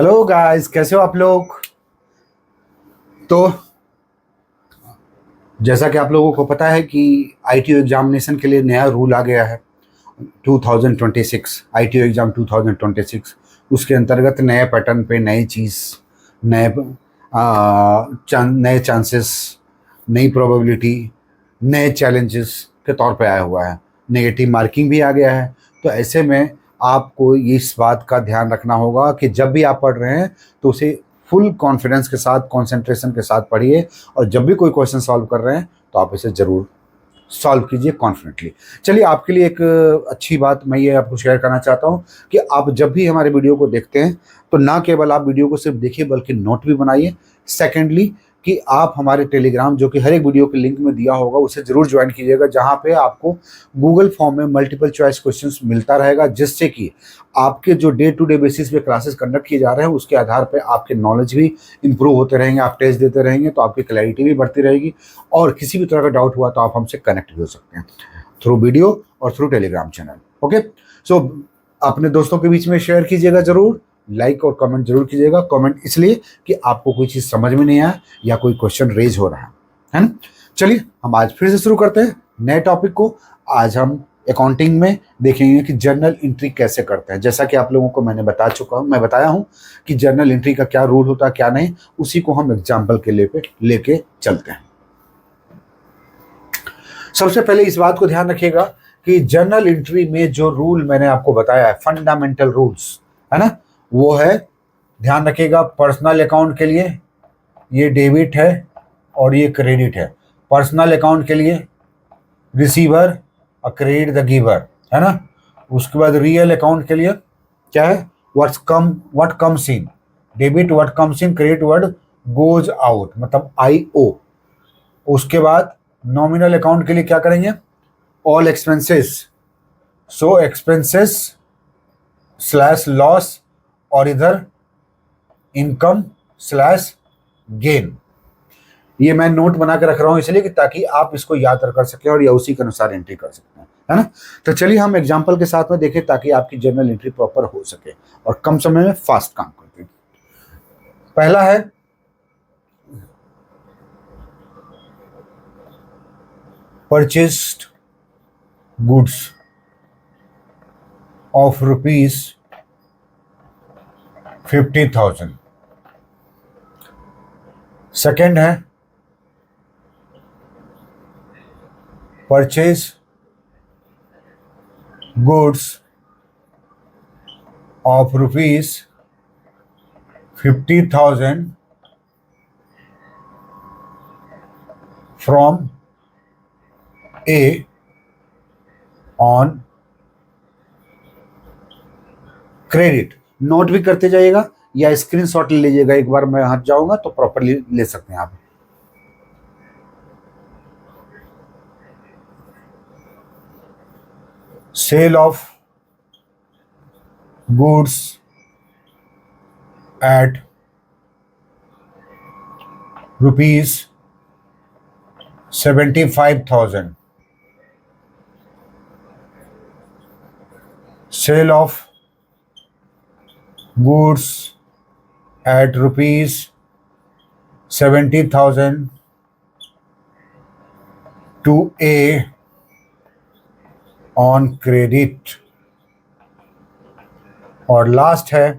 Hello guys, कैसे हो आप लोग। तो जैसा कि आप लोगों को पता है कि आईटीओ एग्जामिनेशन के लिए नया रूल आ गया है 2026 आईटीओ एग्जाम 2026। उसके अंतर्गत नए पैटर्न पे नई चीज़, नए नए चांसेस, नई प्रोबेबिलिटी, नए चैलेंजेस के तौर पे आया हुआ है। नेगेटिव मार्किंग भी आ गया है। तो ऐसे में आपको इस बात का ध्यान रखना होगा कि जब भी आप पढ़ रहे हैं तो उसे फुल कॉन्फिडेंस के साथ, कंसंट्रेशन के साथ पढ़िए। और जब भी कोई क्वेश्चन सॉल्व कर रहे हैं तो आप इसे ज़रूर सॉल्व कीजिए कॉन्फिडेंटली। चलिए, आपके लिए एक अच्छी बात मैं ये आपको शेयर करना चाहता हूँ कि आप जब भी हमारे वीडियो को देखते हैं तो ना केवल आप वीडियो को सिर्फ देखिए बल्कि नोट भी बनाइए। सेकेंडली, कि आप हमारे टेलीग्राम, जो कि हर एक वीडियो के लिंक में दिया होगा, उसे ज़रूर ज्वाइन कीजिएगा, जहाँ पे आपको गूगल फॉर्म में मल्टीपल चॉइस क्वेश्चंस मिलता रहेगा, जिससे कि आपके जो डे टू डे बेसिस पे क्लासेस कंडक्ट किए जा रहे हैं उसके आधार पे आपके नॉलेज भी इंप्रूव होते रहेंगे। आप टेस्ट देते रहेंगे तो आपकी क्लैरिटी भी बढ़ती रहेगी। और किसी भी तरह का डाउट हुआ तो आप हमसे कनेक्ट भी हो सकते हैं थ्रू वीडियो और थ्रू टेलीग्राम चैनल। ओके, सो अपने दोस्तों के बीच में शेयर कीजिएगा ज़रूर। लाइक और कमेंट जरूर कीजिएगा। कमेंट इसलिए कि आपको कोई चीज़ समझ में नहीं आया या कोई क्वेश्चन रेज हो रहा है ना। चलिए, हम आज फिर से शुरू करते हैं नए टॉपिक को। आज हम अकाउंटिंग में देखेंगे कि जर्नल एंट्री कैसे करते हैं। जैसा कि आप लोगों को मैं बताया हूँ कि जर्नल एंट्री का क्या रूल होता है, क्या नहीं, उसी को हम एग्जाम्पल के लेके चलते हैं। सबसे पहले इस बात को ध्यान रखिएगा कि जर्नल एंट्री में जो रूल मैंने आपको बताया है, फंडामेंटल रूल्स, है ना, वो है, ध्यान रखिएगा, पर्सनल अकाउंट के लिए ये डेबिट है और ये क्रेडिट है। पर्सनल अकाउंट के लिए रिसीवर और क्रेडिट द गिवर, है ना। उसके बाद रियल अकाउंट के लिए क्या है, what comes in, debit what comes in, credit what goes out, मतलब IO। उसके बाद नॉमिनल अकाउंट के लिए क्या करेंगे, ऑल एक्सपेंसेस, सो एक्सपेंसेस स्लैश लॉस, और इधर इनकम स्लैश गेन। ये मैं नोट बना के रख रहा हूं इसलिए कि ताकि आप इसको याद कर सकें और या उसी के अनुसार एंट्री कर सकते हैं, है ना। तो चलिए हम एग्जांपल के साथ में देखें ताकि आपकी जर्नल एंट्री प्रॉपर हो सके और कम समय में फास्ट काम करते हैं। पहला है परचेस्ड गुड्स ऑफ ₹50,000। सेकेंड है purchase goods of ₹50,000 from A on credit. Note भी करते जाइएगा या स्क्रीनशॉट ले लीजिएगा, एक बार मैं हट जाऊंगा तो प्रॉपरली ले सकते हैं आप। Sale of goods at ₹75,000, sale of goods at ₹70,000 to A on credit। और लास्ट है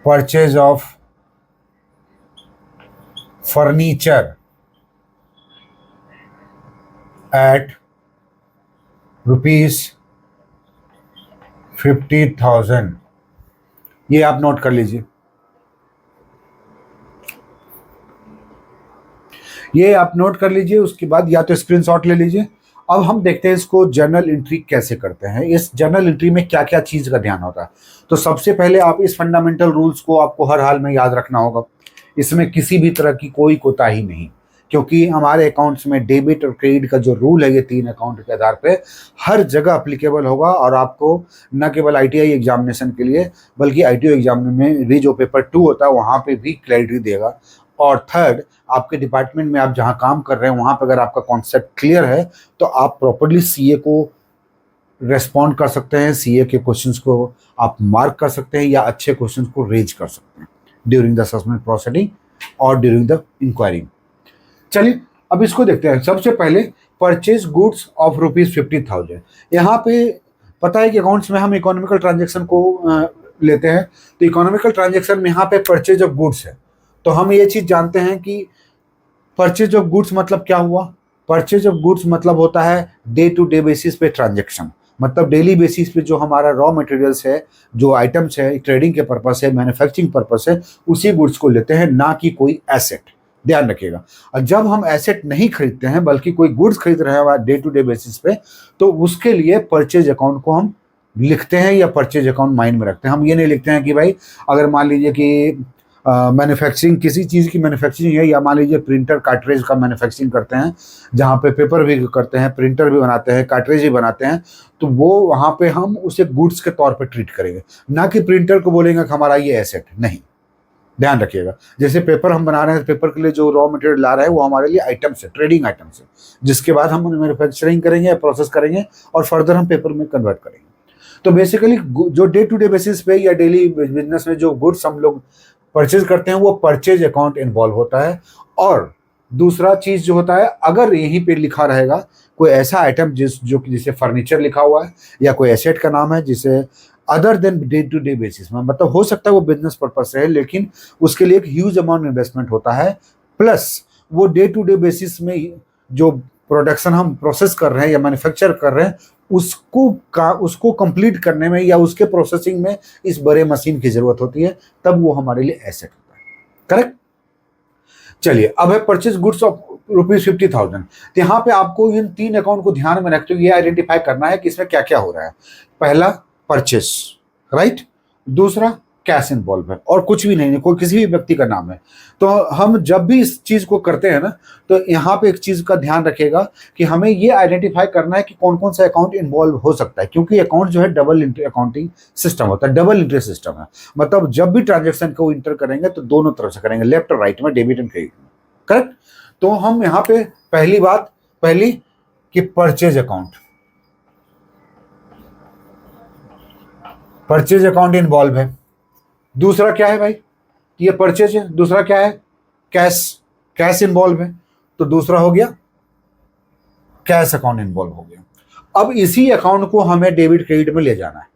परचेज ऑफ फर्नीचर एट ₹50,000। ये आप नोट कर लीजिए, ये आप नोट कर लीजिए। उसके बाद या तो स्क्रीनशॉट ले लीजिए। अब हम देखते हैं इसको जर्नल एंट्री कैसे करते हैं। इस जर्नल एंट्री में क्या क्या चीज़ का ध्यान होता है। तो सबसे पहले आप इस फंडामेंटल रूल्स को आपको हर हाल में याद रखना होगा। इसमें किसी भी तरह की कोई कोताही नहीं, क्योंकि हमारे अकाउंट्स में डेबिट और क्रेडिट का जो रूल है ये 3 अकाउंट के आधार पे हर जगह अप्लीकेबल होगा। और आपको न केवल ITI एग्जामिनेशन के लिए बल्कि ITO एग्जाम में भी जो पेपर 2 होता है वहाँ पे भी क्लैरिटी देगा। और थर्ड, आपके डिपार्टमेंट में आप जहाँ काम कर रहे हैं वहाँ पर अगर आपका कॉन्सेप्ट क्लियर है तो आप प्रॉपरली CA को रेस्पॉन्ड कर सकते हैं, सीए के क्वेश्चंस को आप मार्क कर सकते हैं या अच्छे क्वेश्चंस को रेज कर सकते हैं ड्यूरिंग द असेसमेंट प्रोसीडिंग और ड्यूरिंग द इंक्वायरी। चलिए अब इसको देखते हैं। सबसे पहले परचेज गुड्स ऑफ ₹50,000। यहाँ पे पता है कि अकाउंट्स में हम इकोनॉमिकल ट्रांजेक्शन को लेते हैं, तो इकोनॉमिकल ट्रांजेक्शन में यहाँ पे परचेज ऑफ गुड्स है। तो हम ये चीज़ जानते हैं कि परचेज ऑफ गुड्स मतलब क्या हुआ। परचेज ऑफ गुड्स मतलब होता है डे टू डे बेसिस पे ट्रांजेक्शन, मतलब डेली बेसिस पे जो हमारा रॉ मटेरियल्स है, जो आइटम्स है, ट्रेडिंग के पर्पस है, मैन्युफैक्चरिंग पर्पस है, उसी गुड्स को लेते हैं, ना कि कोई एसेट। ध्यान रखिएगा। और जब हम एसेट नहीं खरीदते हैं बल्कि कोई गुड्स खरीद रहे हैं डे टू डे बेसिस पे, तो उसके लिए परचेज अकाउंट को हम लिखते हैं या परचेज अकाउंट माइंड में रखते हैं। हम ये नहीं लिखते हैं कि भाई अगर मान लीजिए कि मैन्युफैक्चरिंग किसी चीज़ की मैन्युफैक्चरिंग है, या मान लीजिए प्रिंटर कार्ट्रेज का मैन्युफैक्चरिंग करते हैं, जहाँ पे पेपर भी करते हैं, प्रिंटर भी बनाते हैं, कार्ट्रेज भी बनाते हैं, तो वो वहाँ पे हम उसे गुड्स के तौर पे ट्रीट करेंगे, ना कि प्रिंटर को बोलेंगे कि हमारा ये एसेट नहीं। ध्यान रखिएगा। जैसे पेपर हम बना रहे हैं, पेपर के लिए जो रॉ मटेरियल ला रहे हैं वो हमारे लिए आइटम्स है, ट्रेडिंग आइटम्स है, जिसके बाद हम मैन्युफैक्चरिंग करेंगे, प्रोसेस करेंगे और फर्दर हम पेपर में कन्वर्ट करेंगे। तो बेसिकली जो डे टू डे बेसिस पे या डेली बिजनेस में जो गुड्स हम लोग परचेज करते हैं वो परचेज अकाउंट इन्वॉल्व होता है। और दूसरा चीज जो होता है, अगर यहीं पे लिखा रहेगा कोई ऐसा आइटम जिसे फर्नीचर लिखा हुआ है या कोई एसेट का नाम है जिसे other than day to day basis में, मतलब हो सकता है वो बिजनेस पर्पस है लेकिन उसके लिए एक ह्यूज अमाउंट इन्वेस्टमेंट होता है, प्लस वो डे टू डे बेसिस में जो प्रोडक्शन हम प्रोसेस कर रहे हैं या मैन्युफैक्चर कर रहे हैं उसको कंप्लीट करने में या उसके प्रोसेसिंग में इस बड़े मशीन की जरूरत होती है, तब वो हमारे लिए एसेट होता है। करेक्ट। चलिए अब है परचेज गुड्स ऑफ ₹50,000। तो यहाँ पे आपको इन 3 अकाउंट को ध्यान में रखते हुए ये आइडेंटिफाई करना है कि इसमें क्या क्या हो रहा है। पहला परचेस, राइट। दूसरा कैश इन्वॉल्व है और कुछ भी नहीं, कोई किसी भी व्यक्ति का नाम है। तो हम जब भी इस चीज को करते हैं ना, तो यहाँ पे एक चीज का ध्यान रखिएगा कि हमें ये आइडेंटिफाई करना है कि कौन कौन सा अकाउंट इन्वॉल्व हो सकता है, क्योंकि अकाउंट जो है डबल अकाउंटिंग सिस्टम होता है, डबल एंट्री सिस्टम है। मतलब जब भी ट्रांजेक्शन को इंटर करेंगे तो दोनों तरफ से करेंगे, लेफ्ट और राइट में, डेबिट एंड क्रेडिट में। करेक्ट। तो हम यहाँ पे पहली कि परचेज अकाउंट इन्वॉल्व है। दूसरा क्या है भाई, ये परचेज है। दूसरा क्या है, कैश इन्वॉल्व है। तो दूसरा हो गया कैश अकाउंट इन्वॉल्व हो गया। अब इसी अकाउंट को हमें डेबिट क्रेडिट में ले जाना है,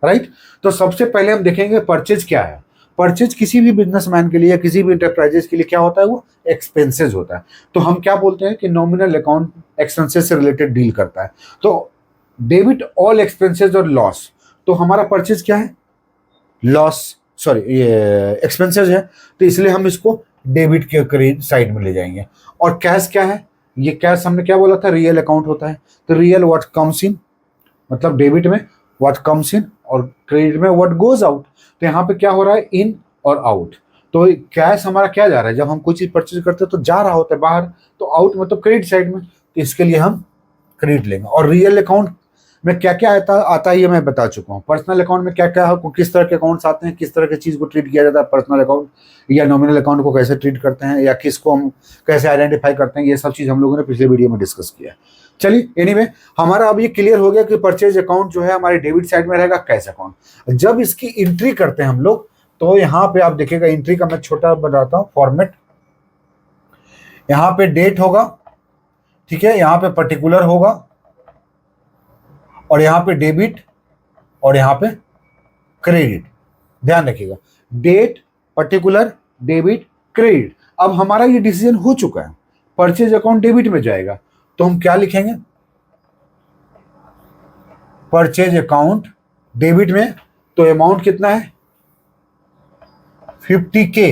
राइट। तो सबसे पहले हम देखेंगे परचेज क्या है। परचेज किसी भी बिजनेसमैन के लिए या किसी भी इंटरप्राइजेस के लिए क्या होता है, वो एक्सपेंसेस होता है। तो हम क्या बोलते हैं कि नॉमिनल अकाउंट एक्सपेंसेस से रिलेटेड डील करता है। तो डेबिट ऑल एक्सपेंसेस और लॉस, तो हमारा परचेज क्या है, लॉस, सॉरी ये एक्सपेंसेस है, तो इसलिए हम इसको डेबिट के क्रेडिट साइड में ले जाएंगे। और कैश क्या है, ये कैश हमने क्या बोला था, रियल अकाउंट होता है। तो रियल व्हाट कम्स इन, मतलब डेबिट में व्हाट कम्स इन और क्रेडिट में व्हाट गोज आउट। तो यहाँ पे क्या हो रहा है, इन और आउट। तो कैश हमारा क्या जा रहा है, जब हम कोई चीज परचेज करते हैं तो जा रहा होता है बाहर, तो आउट मतलब क्रेडिट साइड में, तो इसके लिए हम क्रेडिट लेंगे। और रियल अकाउंट में क्या क्या आता है ये मैं बता चुका हूँ। पर्सनल अकाउंट में क्या क्या है, किस तरह के अकाउंट्स आते हैं, किस तरह की चीज़ को ट्रीट किया जाता है, पर्सनल अकाउंट या नॉमिनल अकाउंट को कैसे ट्रीट करते हैं या किसको हम कैसे आइडेंटिफाई करते हैं, ये सब चीज़ हम लोगों ने पिछले वीडियो में डिस्कस किया है। चलिए एनीवे हमारा अब ये क्लियर हो गया कि परचेज अकाउंट जो है हमारे डेबिट साइड में रहेगा, कैश अकाउंट। जब इसकी एंट्री करते हैं हम लोग, तो यहाँ पे आप देखिएगा एंट्री का मैं छोटा बनाता हूँ फॉर्मेट। यहाँ पे डेट होगा, ठीक है, यहाँ पे पर्टिकुलर होगा और यहाँ पे डेबिट और यहाँ पे क्रेडिट। ध्यान रखिएगा, डेट, पर्टिकुलर, डेबिट, क्रेडिट। अब हमारा ये डिसीजन हो चुका है, परचेज अकाउंट डेबिट में जाएगा, तो हम क्या लिखेंगे, परचेज अकाउंट डेबिट में, तो अमाउंट कितना है 50K।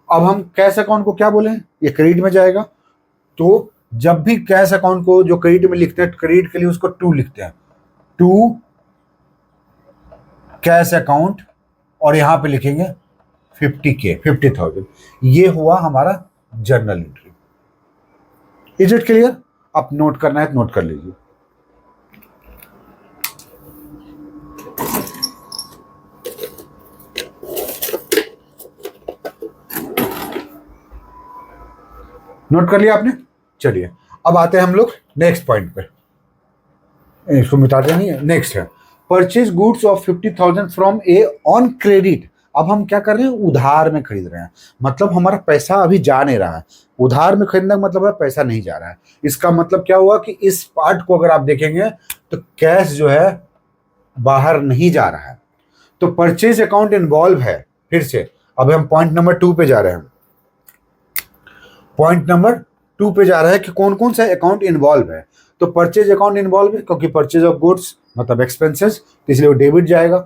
अब हम कैश अकाउंट को क्या बोले, ये क्रेडिट में जाएगा। तो जब भी कैश अकाउंट को जो क्रेडिट में लिखते हैं, क्रेडिट के लिए उसको 2 लिखते हैं, टू कैश अकाउंट, और यहां पे लिखेंगे 50K, 50,000। ये हुआ हमारा journal entry. Is it clear? आप नोट करना है तो नोट कर लीजिए। नोट कर लिया आपने? चलिए अब आते हैं हम लोग नेक्स्ट पॉइंट पे। इसको मिटाते नहीं है। नेक्स्ट है purchase goods of 50,000 from A on credit. अब हम क्या कर रहे हैं, उधार में खरीद रहे हैं, मतलब हमारा पैसा अभी जा नहीं रहा है। उधार में खरीदने का मतलब है पैसा नहीं जा रहा है। इसका मतलब क्या हुआ कि इस पार्ट को अगर आप देखेंगे तो कैश जो है बाहर नहीं जा रहा है, तो परचेज अकाउंट इन्वॉल्व है। फिर से अब हम पॉइंट नंबर 2 पे जा रहे हैं। पॉइंट नंबर 2 पे जा रहा है कि कौन कौन सा अकाउंट इन्वॉल्व है। तो परचेज अकाउंट इन्वॉल्व है क्योंकि परचेज ऑफ गुड्स मतलब एक्सपेंसेस, तो इसलिए वो डेबिट जाएगा।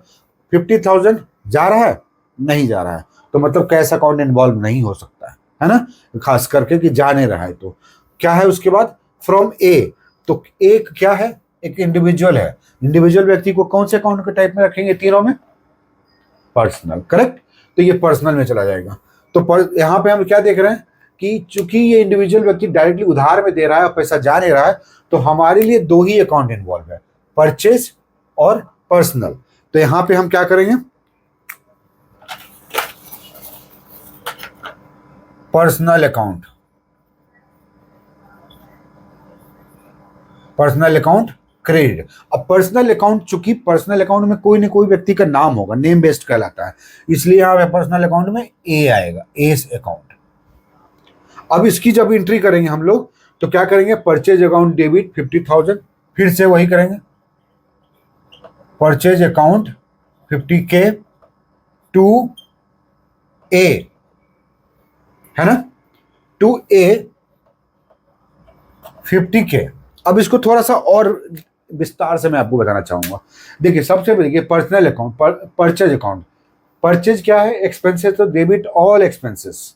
50,000 जा रहा है, नहीं जा रहा है, तो मतलब कैश अकाउंट इन्वॉल्व नहीं हो सकता है ना, खास करके कि जा नहीं रहा है। तो क्या है उसके बाद फ्रॉम ए, तो एक क्या है, एक इंडिविजुअल है। इंडिविजुअल व्यक्ति को कौन से अकाउंट के टाइप में रखेंगे, तीनों में पर्सनल, करेक्ट। तो ये पर्सनल में चला जाएगा। तो यहाँ पे हम क्या देख रहे हैं कि चूंकि ये इंडिविजुअल व्यक्ति डायरेक्टली उधार में दे रहा है और पैसा जा नहीं रहा है, तो हमारे लिए दो ही अकाउंट इन्वॉल्व है, परचेज और पर्सनल। तो यहां पे हम क्या करेंगे, personal account, personal account credit. अब पर्सनल अकाउंट, चूंकि पर्सनल अकाउंट में कोई ना कोई व्यक्ति का नाम होगा, नेम बेस्ड कहलाता है, इसलिए यहां पे पर्सनल अकाउंट में ए आएगा, एस अकाउंट। अब इसकी जब एंट्री करेंगे हम लोग तो क्या करेंगे, परचेज अकाउंट डेबिट 50,000, फिर से वही करेंगे, परचेज अकाउंट 50K टू ए, है ना, टू ए 50K। अब इसको थोड़ा सा और विस्तार से मैं आपको बताना चाहूंगा। देखिए सबसे पहले personal account, purchase account, purchase क्या है, एक्सपेंसेस, तो debit all expenses,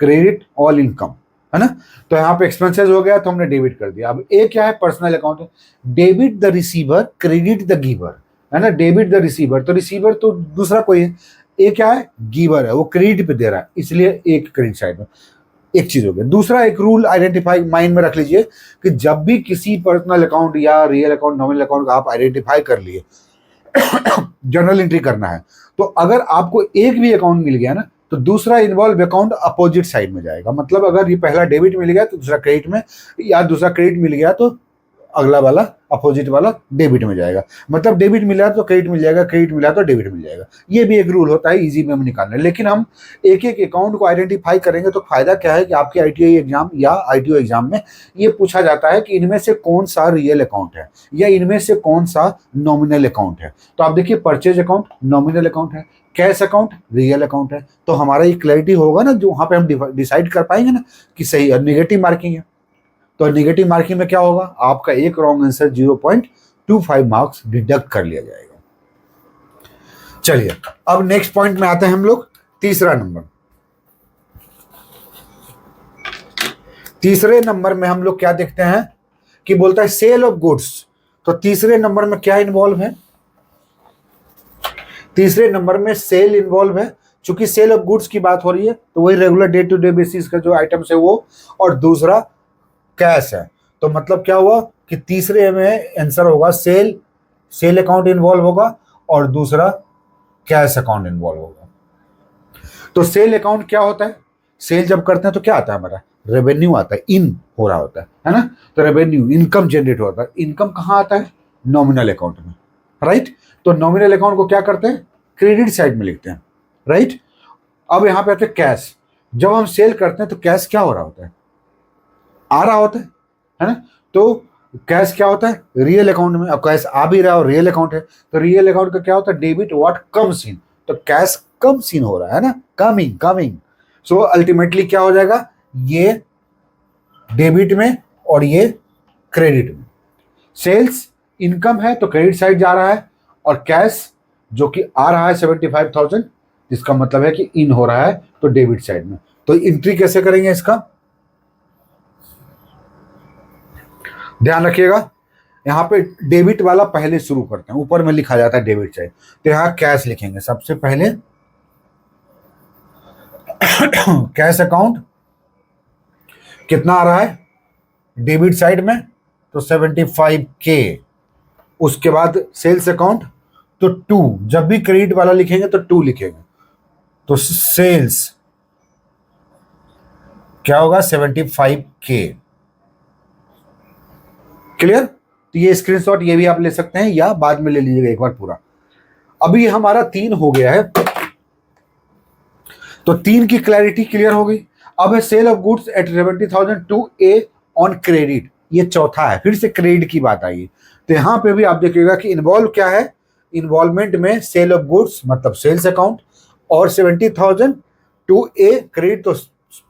credit all income, है ना। तो यहाँ पे एक्सपेंसेस हो गया तो हमने डेबिट कर दिया। अब ए क्या है, पर्सनल अकाउंट है, debit the receiver credit the giver, है ना, डेबिट द रिसीवर, तो रिसीवर तो दूसरा कोई है, ए क्या है, गिवर है, वो क्रेडिट पे दे रहा है, इसलिए एक क्रेडिट साइड में। एक चीज हो गया। दूसरा एक रूल आइडेंटिफाई माइंड में रख लीजिए कि जब भी किसी पर्सनल अकाउंट या रियल अकाउंट, नॉमिनल अकाउंट का आप आइडेंटिफाई कर लिए, जर्नल एंट्री करना है, तो अगर आपको एक भी अकाउंट मिल गया ना, तो दूसरा इन्वॉल्व अकाउंट अपोजिट साइड में जाएगा। मतलब अगर ये पहला डेबिट मिल गया तो दूसरा क्रेडिट में, या दूसरा क्रेडिट मिल गया तो अगला वाला अपोजिट वाला डेबिट में जाएगा। मतलब डेबिट मिला तो क्रेडिट मिल जाएगा, क्रेडिट मिला तो डेबिट मिल जाएगा। ये भी एक रूल होता है, इजी में हम निकालना है। लेकिन हम एक एक अकाउंट को आइडेंटिफाई करेंगे तो फायदा क्या है कि आपके ITI एग्जाम या ITO एग्जाम में ये पूछा जाता है कि इनमें से कौन सा रियल अकाउंट है या इनमें से कौन सा नॉमिनल अकाउंट है। तो आप देखिए परचेज अकाउंट नॉमिनल अकाउंट है, कैश अकाउंट रियल अकाउंट है। तो हमारा ये क्लैरिटी होगा ना, जो वहां पे हम डिसाइड कर पाएंगे ना कि सही है। नेगेटिव मार्किंग है तो नेगेटिव मार्किंग में क्या होगा, आपका एक रॉन्ग आंसर 0.25 मार्क्स डिडक्ट कर लिया जाएगा। चलिए अब नेक्स्ट पॉइंट में आते हैं हम लोग, तीसरा नंबर। तीसरे नंबर में हम लोग क्या देखते हैं कि बोलता है सेल ऑफ गुड्स। तो तीसरे नंबर में क्या इन्वॉल्व है, तीसरे नंबर में सेल इन्वॉल्व है। चूंकि सेल ऑफ गुड्स की बात हो रही है तो वही regular day to day basis का जो आइटम्स है वो, और दूसरा कैश है। तो मतलब क्या हुआ कि तीसरे में आंसर होगा सेल, सेल अकाउंट इन्वॉल्व होगा, और दूसरा कैश अकाउंट इन्वॉल्व होगा। तो सेल अकाउंट क्या होता है, सेल जब करते हैं तो क्या आता है, हमारा रेवेन्यू आता है, इन हो रहा होता है ना। तो रेवेन्यू इनकम जनरेट होता है। इनकम कहाँ आता है, नॉमिनल अकाउंट में, राइट। तो नॉमिनल अकाउंट को क्या करते हैं, क्रेडिट साइड में लिखते हैं, राइट। अब यहाँ पे आते हैं कैश। जब हम सेल करते हैं तो कैश क्या हो रहा होता है, आ रहा होता है ना। तो कैश क्या होता है, रियल अकाउंट में। अब कैश आ भी रहा है और रियल अकाउंट है, तो रियल अकाउंट का क्या होता है, डेबिट व्हाट कम्स इन। तो कैश कम्स इन हो रहा है ना, कमिंग कमिंग। सो अल्टीमेटली क्या हो जाएगा, ये डेबिट में और ये क्रेडिट में। सेल्स इनकम है तो क्रेडिट साइड जा रहा है, और कैश जो कि आ रहा है 75,000, जिसका मतलब है कि इन हो रहा है तो डेबिट साइड में। तो एंट्री कैसे करेंगे इसका, ध्यान रखिएगा। यहाँ पे डेबिट वाला पहले शुरू करते हैं, ऊपर में लिखा जाता है डेबिट साइड। तो यहाँ कैश लिखेंगे सबसे पहले। कैश अकाउंट कितना आ रहा है डेबिट साइड में, तो 75K। उसके बाद सेल्स अकाउंट तो 2, जब भी क्रेडिट वाला लिखेंगे तो 2 लिखेंगे। तो सेल्स क्या होगा, 75K। क्लियर। तो ये स्क्रीनशॉट ये भी आप ले सकते हैं या बाद में ले लीजिएगा एक बार पूरा। अभी हमारा 3 हो गया है, तो 3 की क्लैरिटी क्लियर हो गई। अब है sale of goods at 70,000 to A on credit, ये चौथा है, फिर से क्रेडिट की बात आई। तो यहां पे भी आप देखिएगा कि इन्वॉल्व क्या है, इन्वॉल्वमेंट में सेल ऑफ गुड्स मतलब सेल्स अकाउंट, और 70,000 टू ए क्रेडिट, तो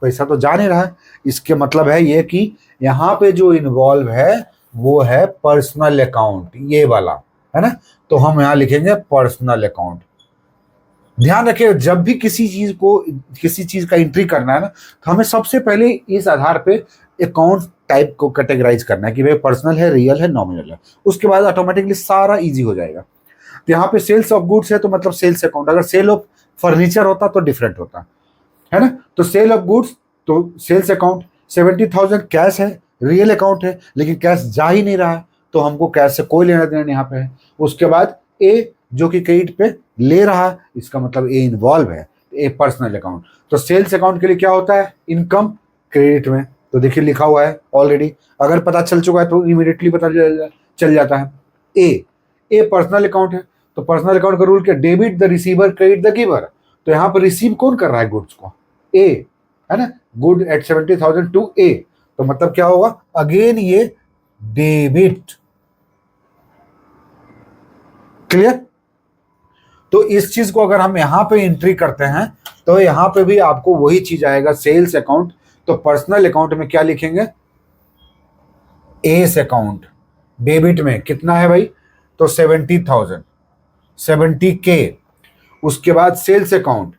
पैसा तो जा नहीं रहा है। इसके मतलब है ये कि यहाँ पे जो इन्वॉल्व है वो है पर्सनल अकाउंट, ये वाला है ना। तो हम यहाँ लिखेंगे पर्सनल अकाउंट। ध्यान रखिए जब भी किसी चीज का एंट्री करना है ना, तो हमें सबसे पहले इस आधार पे अकाउंट टाइप को कैटेगराइज करना है कि भाई पर्सनल है, रियल है, नॉमिनल है। उसके बाद ऑटोमेटिकली सारा इजी हो जाएगा। तो यहाँ पे सेल्स ऑफ गुड्स है तो मतलब सेल्स अकाउंट, अगर सेल ऑफ फर्नीचर होता तो डिफरेंट होता है ना। तो सेल ऑफ गुड्स तो सेल्स अकाउंट, 70,000 कैश है, रियल अकाउंट है, लेकिन कैश जा ही नहीं रहा है तो हमको कैश से कोई लेना देना यहाँ पे है। उसके बाद ए जो कि क्रेडिट पे ले रहा है, इसका मतलब ए इन्वॉल्व है, ए पर्सनल अकाउंट। तो सेल्स अकाउंट के लिए क्या होता है, इनकम क्रेडिट में, तो देखिए लिखा हुआ है ऑलरेडी, अगर पता चल चुका है तो इमीडिएटली पता चल जाता है। ए पर्सनल अकाउंट है, तो पर्सनल अकाउंट का रूल क्या, debit the receiver credit the giver. तो यहाँ पर रिसीव कौन कर रहा है गुड्स को, ए है ना, गुड एट 70,000 टू ए, तो मतलब क्या होगा, अगेन ये डेबिट। क्लियर। तो इस चीज को अगर हम यहां पे एंट्री करते हैं तो यहां पे भी आपको वही चीज आएगा, सेल्स अकाउंट। तो पर्सनल अकाउंट में क्या लिखेंगे, एस अकाउंट। डेबिट में कितना है भाई, तो 70,000, 70K। उसके बाद सेल्स अकाउंट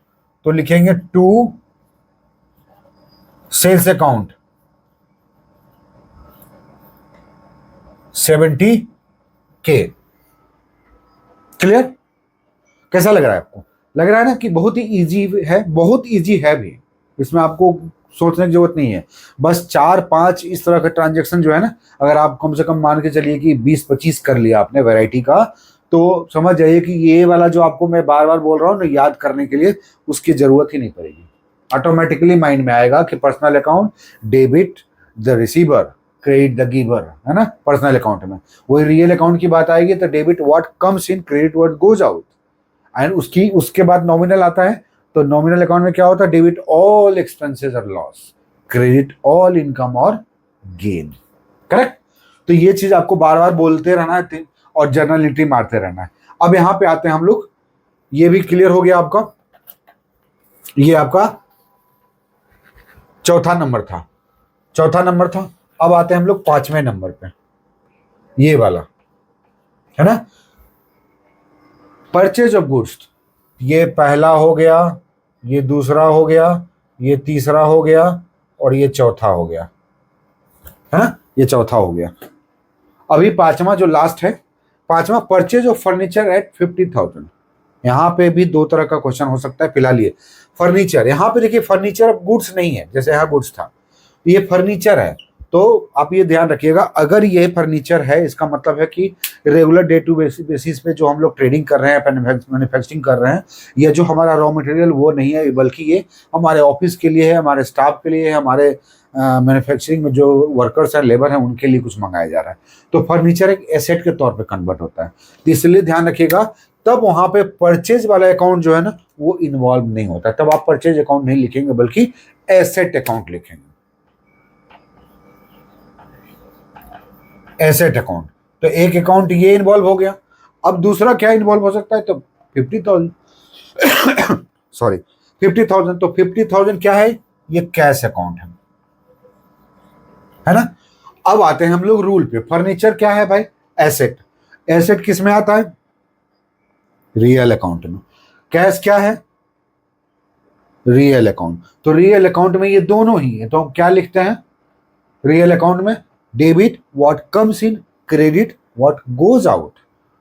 तो लिखेंगे to sales account 70K। Clear. कैसा लग रहा है आपको, लग रहा है ना कि बहुत ही इजी है, बहुत इजी है भी, इसमें आपको सोचने की जरूरत नहीं है। बस 4-5 इस तरह का ट्रांजेक्शन जो है ना, अगर आप कम से कम मान के चलिए कि 20-25 कर लिया आपने वैरायटी का, तो समझ जाइए कि ये वाला जो आपको मैं बार बार बोल रहा हूँ ना याद करने के लिए, उसकी जरूरत ही नहीं पड़ेगी। ऑटोमेटिकली माइंड में आएगा कि personal account debit the receiver credit the giver, है ना पर्सनल अकाउंट में। वही रियल अकाउंट की बात आएगी तो debit what comes in, credit what goes out. And उसके बाद नॉमिनल आता है, तो नॉमिनल अकाउंट में क्या होता है, डेबिट ऑल एक्सपेंसेस और लॉस, क्रेडिट ऑल इनकम और गेन। करेक्ट। तो ये चीज आपको बार बार बोलते रहना है और जर्नल एंट्री मारते रहना है। अब यहां पे आते हैं हम लोग, ये भी क्लियर हो गया आपका, ये आपका चौथा नंबर था। अब आते हैं हम लोग 5वें नंबर पे, ये वाला है ना, परचेज ऑफ गुड्स। ये पहला हो गया, ये दूसरा हो गया, ये तीसरा हो गया और ये चौथा हो गया, है ना, ये चौथा हो गया। अभी पांचवा जो लास्ट है, पांचवा परचेज ऑफ फर्नीचर एट 50,000। यहाँ पे भी 2 तरह का क्वेश्चन हो सकता है फिलहाल। ये फर्नीचर, यहाँ पे देखिए फर्नीचर ऑफ गुड्स नहीं है, जैसे यहाँ गुड्स था, ये फर्नीचर है। तो आप ये ध्यान रखिएगा, अगर ये फर्नीचर है इसका मतलब है कि रेगुलर डे टू बेसिस पे जो हम लोग ट्रेडिंग कर रहे हैं, मैन्युफैक्चरिंग कर रहे हैं, या जो हमारा रॉ मटेरियल वो नहीं है, बल्कि ये हमारे ऑफिस के लिए है, हमारे स्टाफ के लिए है, हमारे मैन्युफैक्चरिंग में जो वर्कर्स हैं, लेबर हैं, उनके लिए कुछ मंगाया जा रहा है। तो फर्नीचर एक एसेट के तौर पर कन्वर्ट होता है, तो इसलिए ध्यान रखिएगा, तब वहां पे परचेज वाला अकाउंट जो है ना वो इन्वॉल्व नहीं होता, तब आप परचेज अकाउंट नहीं लिखेंगे बल्कि एसेट अकाउंट लिखेंगे, एसेट अकाउंट। तो एक अकाउंट ये इन्वॉल्व हो गया। अब दूसरा क्या इन्वॉल्व हो सकता है, तो 50,000 सॉरी 50,000, तो 50,000 क्या है, ये कैश अकाउंट है ना। अब आते हैं हम लोग रूल पे, फर्नीचर क्या है भाई, एसेट। एसेट किस में आता है, रियल अकाउंट में। कैश क्या है, रियल अकाउंट। तो रियल अकाउंट में ये दोनों ही है, तो हम क्या लिखते हैं रियल अकाउंट में, debit what comes in, credit what goes out.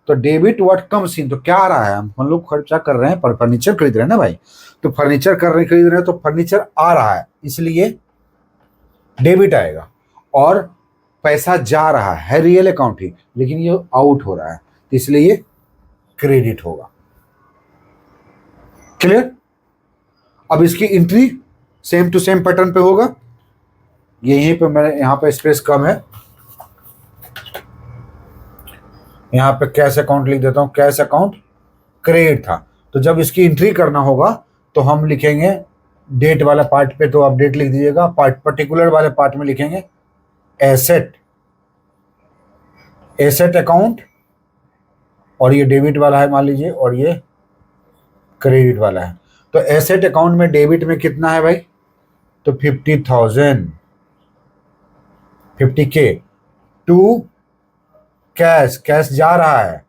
तो डेबिट व्हाट कम्स इन, तो क्या आ रहा है, हम लोग खर्चा कर रहे हैं, फर्नीचर खरीद रहे हैं ना भाई, तो फर्नीचर खरीद रहे हैं, तो फर्नीचर आ रहा है इसलिए डेबिट आएगा, और पैसा जा रहा है रियल अकाउंट ही, लेकिन ये आउट हो रहा है, तो इसलिए ये क्रेडिट होगा। क्लियर। अब इसकी entry same to same pattern पे होगा, यहीं पे मेरे यहाँ पे स्पेस कम है, यहाँ पे कैश अकाउंट लिख देता हूँ, कैश अकाउंट क्रेडिट था। तो जब इसकी एंट्री करना होगा तो हम लिखेंगे डेट वाला पार्ट पे, तो आप डेट लिख दीजिएगा। पर्टिकुलर वाले पार्ट में लिखेंगे एसेट, एसेट अकाउंट, और ये डेबिट वाला है मान लीजिए, और ये क्रेडिट वाला है। तो एसेट अकाउंट में डेबिट में कितना है भाई, तो 50,000, 50K टू कैश, कैश जा रहा है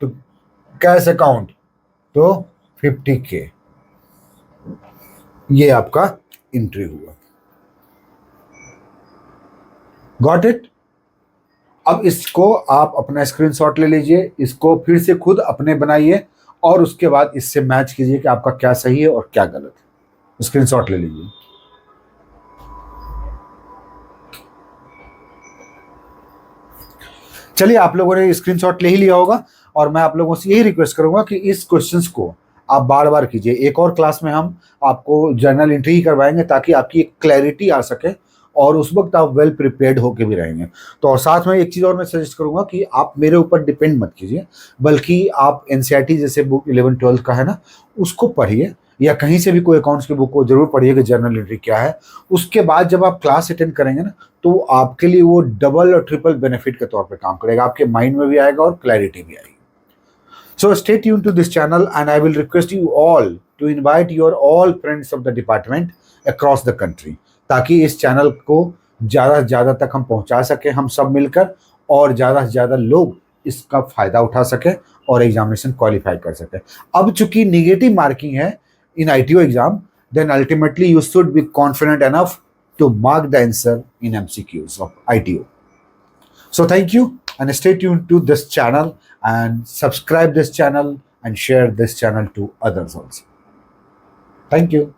तो कैश अकाउंट तो 50K, ये आपका एंट्री हुआ। Got it. अब इसको आप अपना स्क्रीनशॉट ले लीजिए, इसको फिर से खुद अपने बनाइए और उसके बाद इससे मैच कीजिए कि आपका क्या सही है और क्या गलत है। स्क्रीनशॉट ले लीजिए। चलिए, आप लोगों ने स्क्रीनशॉट ले ही लिया होगा और मैं आप लोगों से यही रिक्वेस्ट करूंगा कि इस क्वेश्चंस को आप बार बार कीजिए। एक और क्लास में हम आपको जर्नल एंट्री ही करवाएंगे ताकि आपकी एक क्लैरिटी आ सके और उस वक्त आप वेल प्रिपेयर्ड होके भी रहेंगे। तो और साथ में एक चीज़ और मैं सजेस्ट करूंगा कि आप मेरे ऊपर डिपेंड मत कीजिए, बल्कि आप एनसीईआरटी जैसे बुक 11-12 का है ना, उसको पढ़िए, या कहीं से भी कोई अकाउंट्स की बुक को जरूर पढ़िए कि जर्नल एंट्री क्या है। उसके बाद जब आप क्लास अटेंड करेंगे ना, तो आपके लिए वो डबल और ट्रिपल बेनिफिट के तौर पे काम करेगा, आपके माइंड में भी आएगा और क्लैरिटी भी आएगी। So stay tuned to this channel and I will request you all to invite your all friends of the department across the country, ताकि इस चैनल को ज़्यादा से ज़्यादा तक हम पहुंचा सकें हम सब मिलकर, और ज़्यादा से ज़्यादा लोग इसका फ़ायदा उठा सकें और एग्जामिनेशन क्वालिफाई कर सकें। अब चूंकि निगेटिव मार्किंग है in ITO exam, then ultimately you should be confident enough to mark the answer in MCQs of ITO. So thank you and stay tuned to this channel and subscribe this channel and share this channel to others also. Thank you.